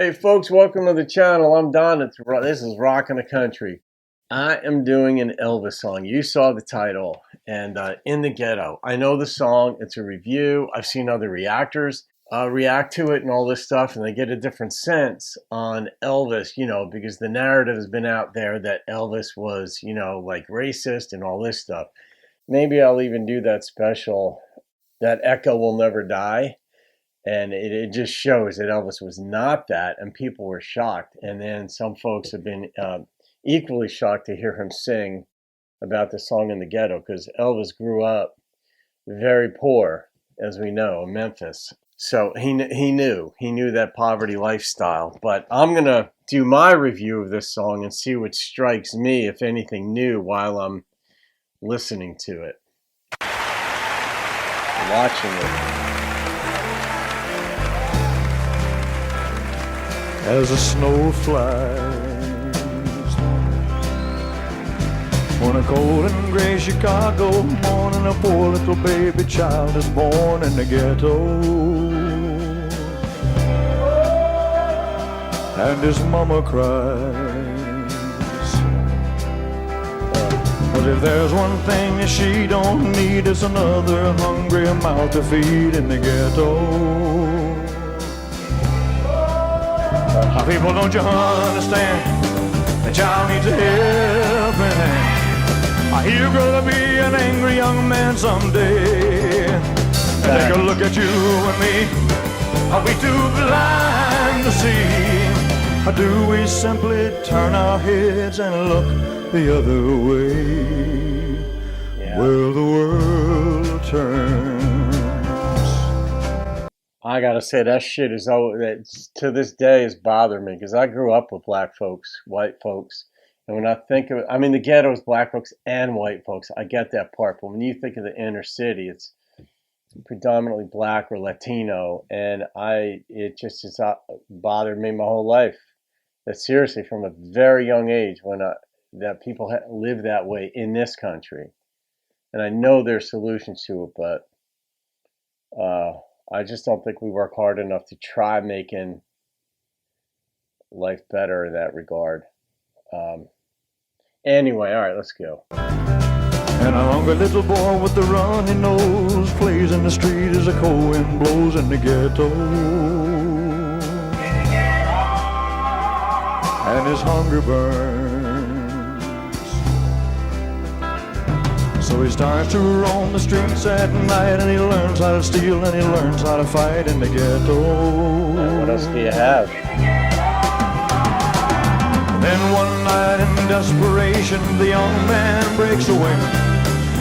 Hey folks, welcome to the channel. I'm Don. This is Rockin' the Country. I am doing an Elvis song. You saw the title, and In the Ghetto. I know the song. It's a review. I've seen other reactors react to it and all this stuff, and they get a different sense on Elvis, because the narrative has been out there that Elvis was, like racist and all this stuff. Maybe I'll even do that special, that Echo Will Never Die. And it just shows that Elvis was not that, and people were shocked. And then some folks have been equally shocked to hear him sing about the song In the Ghetto, because Elvis grew up very poor, as we know, in Memphis. So he knew that poverty lifestyle. But I'm going to do my review of this song and see what strikes me, if anything new, while I'm listening to it, watching it. As the snow flies on a cold and gray Chicago morning, a poor little baby child is born in the ghetto, and his mama cries. But if there's one thing that she don't need, it's another hungry mouth to feed in the ghetto. People, don't you understand? The child needs a helping hand. He'll grow to be an angry young man someday. And take a look at you and me. Are we too blind to see? Or do we simply turn our heads and look the other way? Yeah. Where the world turns. I gotta say, that shit is to this day has bothered me, because I grew up with black folks, white folks, and when I think of it, I mean, the ghetto is black folks and white folks. I get that part, but when you think of the inner city, it's predominantly black or Latino, and it just has bothered me my whole life. That seriously, from a very young age, that people live that way in this country, and I know there's solutions to it, but I just don't think we work hard enough to try making life better in that regard. Anyway, all right, let's go. And a hungry little boy with a runny nose plays in the street as a cold wind blows in the ghetto. And his hunger burns. So he starts to roam the streets at night, and he learns how to steal, and he learns how to fight in the ghetto. What else do you have? Then one night in desperation, the young man breaks away.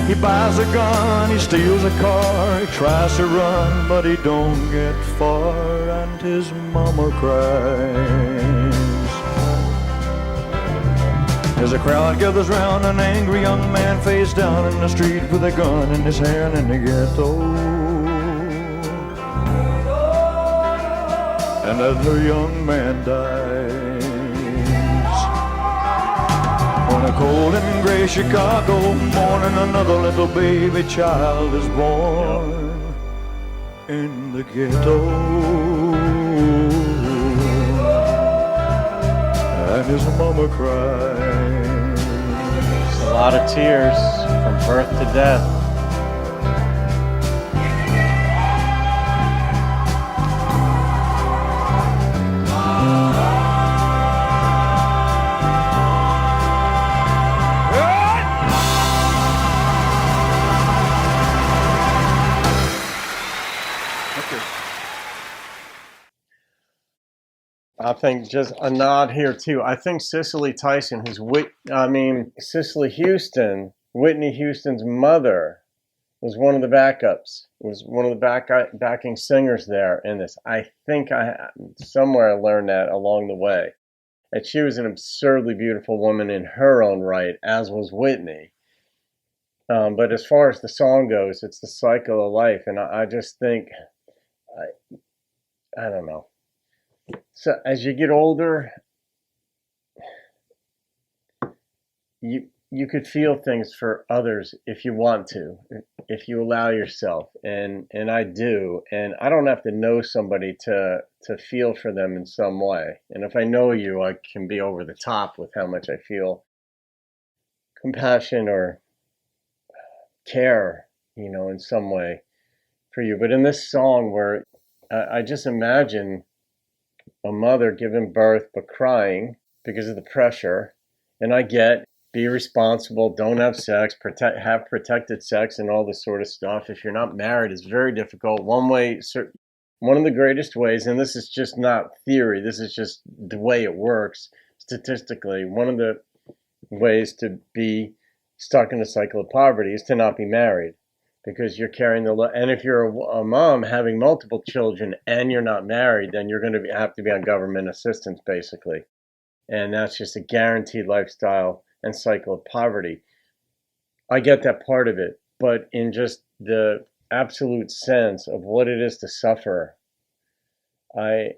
He buys a gun, he steals a car, he tries to run, but he don't get far, and his mama cries. As a crowd gathers round, an angry young man face down in the street with a gun in his hand in the ghetto. And as the young man dies, on a cold and gray Chicago morning, another little baby child is born in the ghetto. And his mama cries. A lot of tears from birth to death. I think just a nod here too. I think Cicely Tyson, Cicely Houston, Whitney Houston's mother, was one of the backups. Was one of the backing singers there in this. I think somewhere I learned that along the way. And she was an absurdly beautiful woman in her own right, as was Whitney. But as far as the song goes, it's the cycle of life, and I just think, I don't know. So as you get older, you could feel things for others if you want to, if you allow yourself, and I do, and I don't have to know somebody to feel for them in some way. And if I know you, I can be over the top with how much I feel compassion or care, in some way for you. But in this song, where I just imagine a mother giving birth but crying because of the pressure, and I get be responsible, don't have sex, have protected sex, and all this sort of stuff. If you're not married, it's very difficult. One of the greatest ways, and this is just not theory, this is just the way it works statistically. One of the ways to be stuck in a cycle of poverty is to not be married, because you're carrying the load. And if you're a mom having multiple children and you're not married, then you're going to have to be on government assistance, basically. And that's just a guaranteed lifestyle and cycle of poverty. I get that part of it, but in just the absolute sense of what it is to suffer, a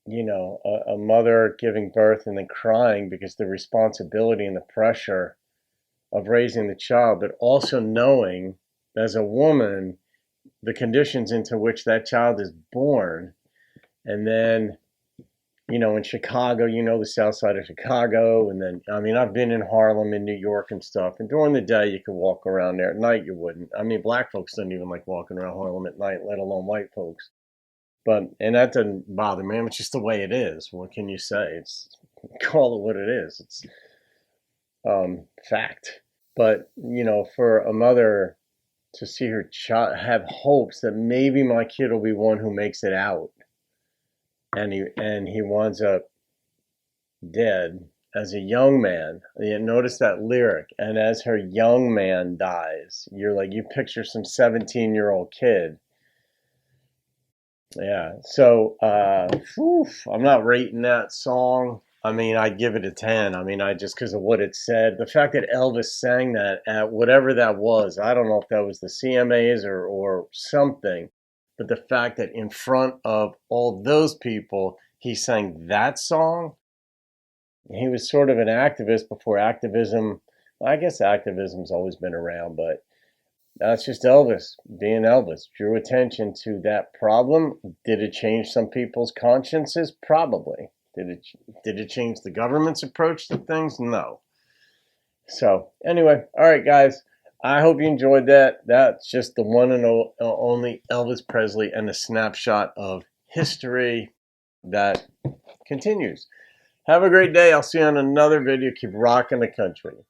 mother giving birth and then crying because the responsibility and the pressure of raising the child, but also knowing as a woman the conditions into which that child is born. And then, in Chicago, the south side of Chicago. And then, I've been in Harlem in New York and stuff. And during the day, you could walk around there. At night, you wouldn't. Black folks don't even like walking around Harlem at night, let alone white folks. And that doesn't bother me. It's just the way it is. What can you say? Call it what it is. It's fact. But, for a mother to see her child have hopes that maybe my kid will be one who makes it out, and he winds up dead as a young man. You notice that lyric, and as her young man dies, you picture some 17-year-old kid. Yeah. So, I'm not rating that song. I'd give it a 10. Just because of what it said. The fact that Elvis sang that at whatever that was, I don't know if that was the CMAs or something, but the fact that in front of all those people, he sang that song. He was sort of an activist before activism. I guess activism's always been around, but that's just Elvis being Elvis. Drew attention to that problem. Did it change some people's consciences? Probably. Did it change the government's approach to things? No. So anyway, all right, guys. I hope you enjoyed that. That's just the one and only Elvis Presley and a snapshot of history that continues. Have a great day. I'll see you on another video. Keep rocking the country.